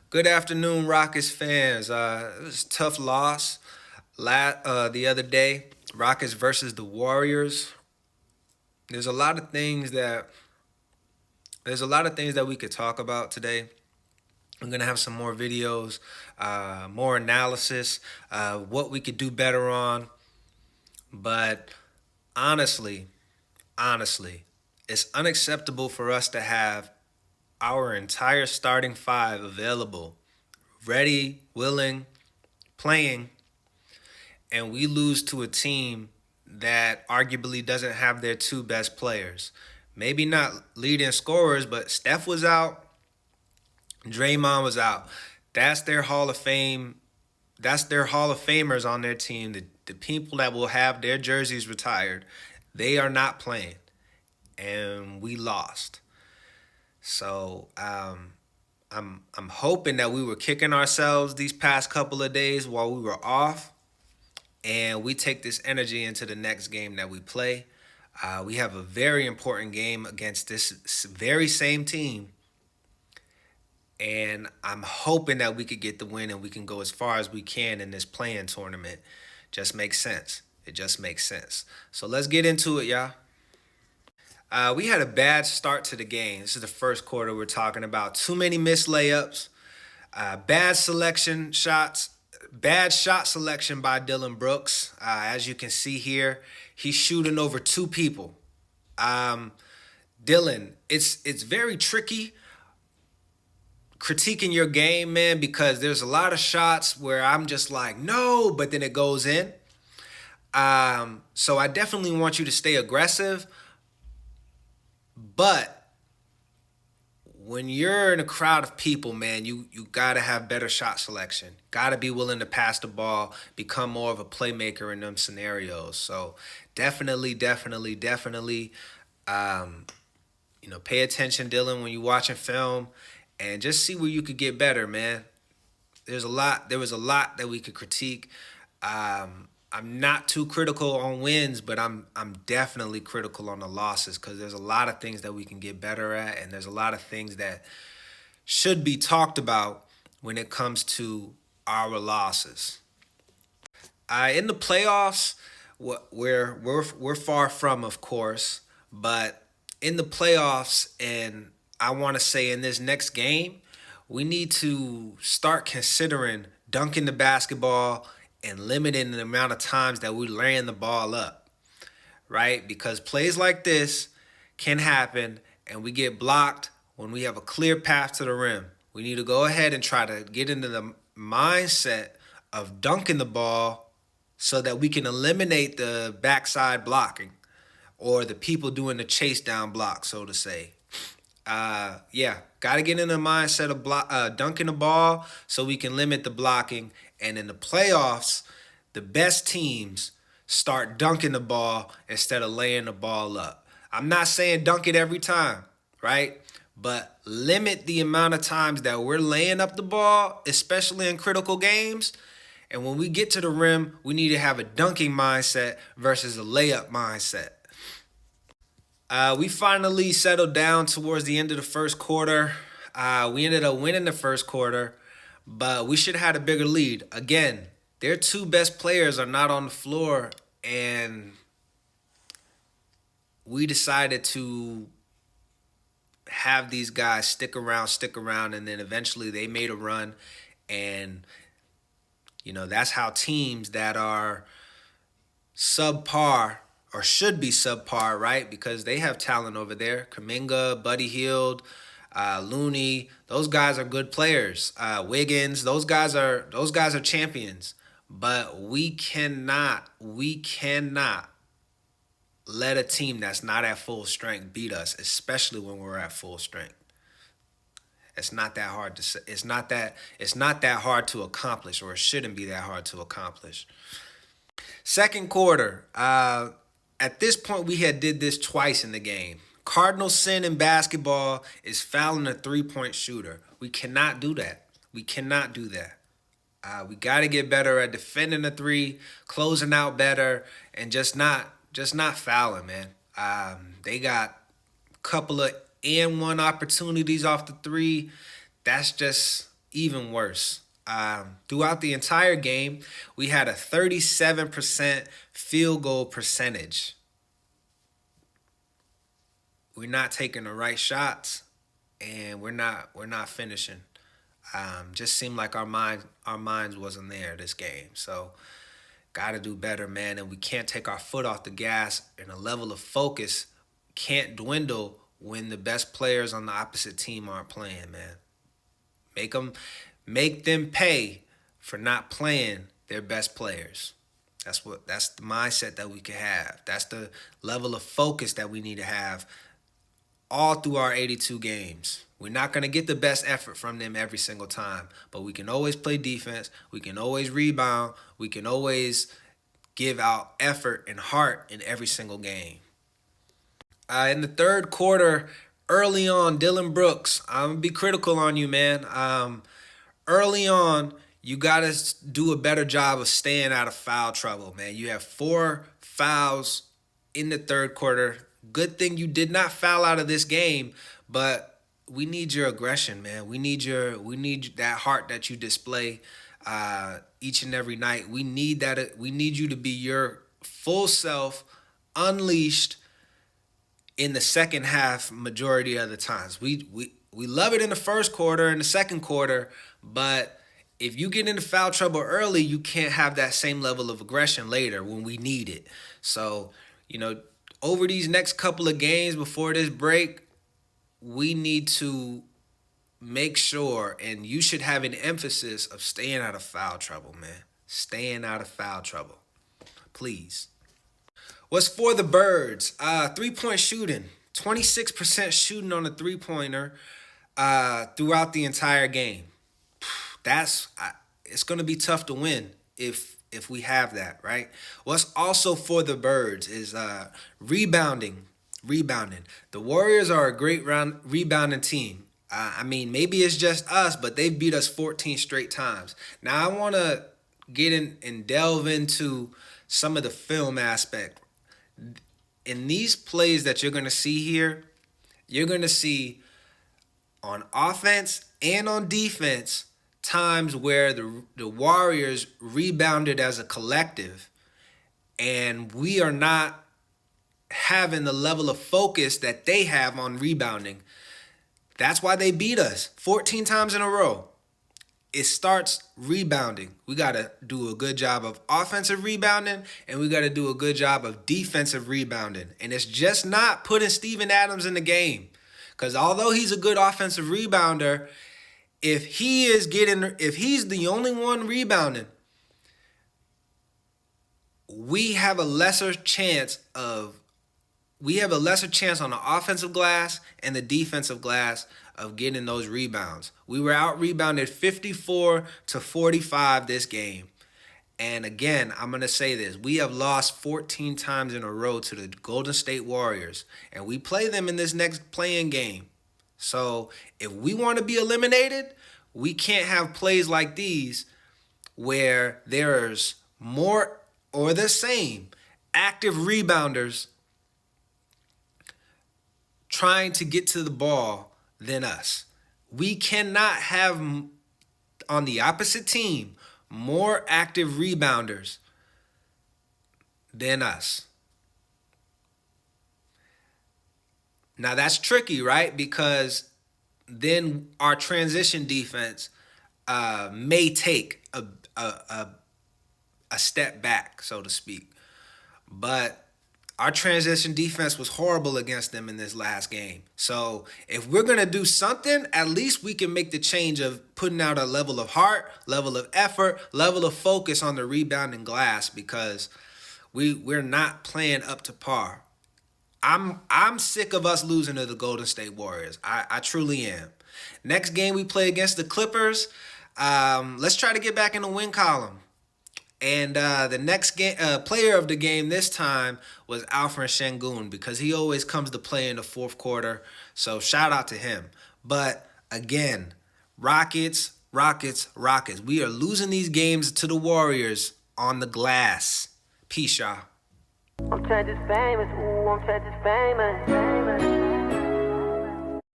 Good afternoon, Rockets fans. It was a tough loss the other day. Rockets versus the Warriors. There's a lot of things that there's a lot of things that we could talk about today. I'm gonna have some more videos, more analysis, what we could do better on. But honestly, honestly, it's unacceptable for us to have our entire starting five available, ready, willing, playing, and we lose to a team that arguably doesn't have their two best players. Maybe not leading scorers, but Steph was out, Draymond was out. That's their Hall of Fame. That's their Hall of Famers on their team. The people that will have their jerseys retired, they are not playing, and we lost. So I'm hoping that we were kicking ourselves these past couple of days while we were off, and we take this energy into the next game that we play. We have a very important game against this very same team, and I'm hoping that we could get the win and we can go as far as we can in this playing tournament. Just makes sense. It just makes sense. So let's get into it, y'all. We had a bad start to the game. This is the first quarter we're talking about. Too many missed layups, bad selection shots, bad shot selection by Dylan Brooks. As you can see here, he's shooting over two people. Dylan, it's very tricky critiquing your game, man, because there's a lot of shots where I'm just like, no, but then it goes in. So I definitely want you to stay aggressive, but when you're in a crowd of people, man, you gotta have better shot selection. Gotta be willing to pass the ball, become more of a playmaker in them scenarios. So definitely, pay attention, Dylan, when you're watching film, and just see where you could get better, man. There was a lot that we could critique. I'm not too critical on wins, but I'm definitely critical on the losses because there's a lot of things that we can get better at, and there's a lot of things that should be talked about when it comes to our losses. In the playoffs, we're far from, of course, but in the playoffs, and I want to say in this next game, we need to start considering dunking the basketball and limiting the amount of times that we laying the ball up, right? Because plays like this can happen and we get blocked when we have a clear path to the rim. We need to go ahead and try to get into the mindset of dunking the ball so that we can eliminate the backside blocking or the people doing the chase down block, so to say. Got to get in the mindset of dunking the ball so we can limit the blocking. And in the playoffs, the best teams start dunking the ball instead of laying the ball up. I'm not saying dunk it every time, right? But limit the amount of times that we're laying up the ball, especially in critical games. And when we get to the rim, we need to have a dunking mindset versus a layup mindset. We finally settled down towards the end of the first quarter. We ended up winning the first quarter, but we should have had a bigger lead. Again, their two best players are not on the floor, and we decided to have these guys stick around, and then eventually they made a run. And, that's how teams that are subpar or should be subpar, right? Because they have talent over there. Kuminga, Buddy Hield, Looney, those guys are good players. Wiggins, those guys are champions. But we cannot let a team that's not at full strength beat us, especially when we're at full strength. It's not that hard to say. It's not that hard to accomplish, or it shouldn't be that hard to accomplish. Second quarter, at this point, we had did this twice in the game. Cardinal sin in basketball is fouling a three-point shooter. We cannot do that. We cannot do that. We got to get better at defending the three, closing out better, and just not fouling, man. They got a couple of and one opportunities off the three. That's just even worse. Throughout the entire game, we had a 37% field goal percentage. We're not taking the right shots, and we're not finishing. Just seemed like our minds wasn't there this game. So got to do better, man. And we can't take our foot off the gas, and a level of focus can't dwindle when the best players on the opposite team aren't playing, man. Make them pay for not playing their best players. That's the mindset that we can have. That's the level of focus that we need to have all through our 82 games. We're not going to get the best effort from them every single time, but we can always play defense. We can always rebound. We can always give out effort and heart in every single game. In the third quarter, early on, Dylan Brooks, I'm going to be critical on you, man. Early on, you got to do a better job of staying out of foul trouble, man. You have 4 fouls in the third quarter. Good thing you did not foul out of this game, but we need your aggression, man. We need that heart that you display each and every night. We need that. We need you to be your full self, unleashed in the second half majority of the times. We love it in the first quarter and the second quarter, but if you get into foul trouble early, you can't have that same level of aggression later when we need it. So, over these next couple of games before this break, we need to make sure, and you should have an emphasis of staying out of foul trouble, man. Staying out of foul trouble. Please. What's for the birds? 3-point shooting. 26% shooting on the three-pointer throughout the entire game. It's going to be tough to win if we have that, right? What's also for the birds is rebounding. The Warriors are a great rebounding team. Maybe it's just us, but they've beat us 14 straight times. Now, I want to get in and delve into some of the film aspect. In these plays that you're going to see here, you're going to see on offense and on defense times where the Warriors rebounded as a collective, and we are not having the level of focus that they have on rebounding. That's why they beat us 14 times in a row. It starts rebounding. We got to do a good job of offensive rebounding, and we got to do a good job of defensive rebounding. And it's just not putting Steven Adams in the game, because although he's a good offensive rebounder, if he's the only one rebounding, we have a lesser chance on the offensive glass and the defensive glass of getting those rebounds. We were out rebounded 54-45 this game. And again, I'm going to say this. We have lost 14 times in a row to the Golden State Warriors, and we play them in this next playing game. So if we want to be eliminated, we can't have plays like these where there's more or the same active rebounders trying to get to the ball than us. We cannot have on the opposite team more active rebounders than us. Now that's tricky, right? Because then our transition defense may take a step back, so to speak. But our transition defense was horrible against them in this last game. So if we're going to do something, at least we can make the change of putting out a level of heart, level of effort, level of focus on the rebounding glass, because we're not playing up to par. I'm sick of us losing to the Golden State Warriors. I truly am. Next game we play against the Clippers. Let's try to get back in the win column. And the next game, player of the game this time was Alfred Sengun, because he always comes to play in the fourth quarter. So shout out to him. But again, Rockets. We are losing these games to the Warriors on the glass. Peace, y'all. I'm famous, ooh, I'm famous.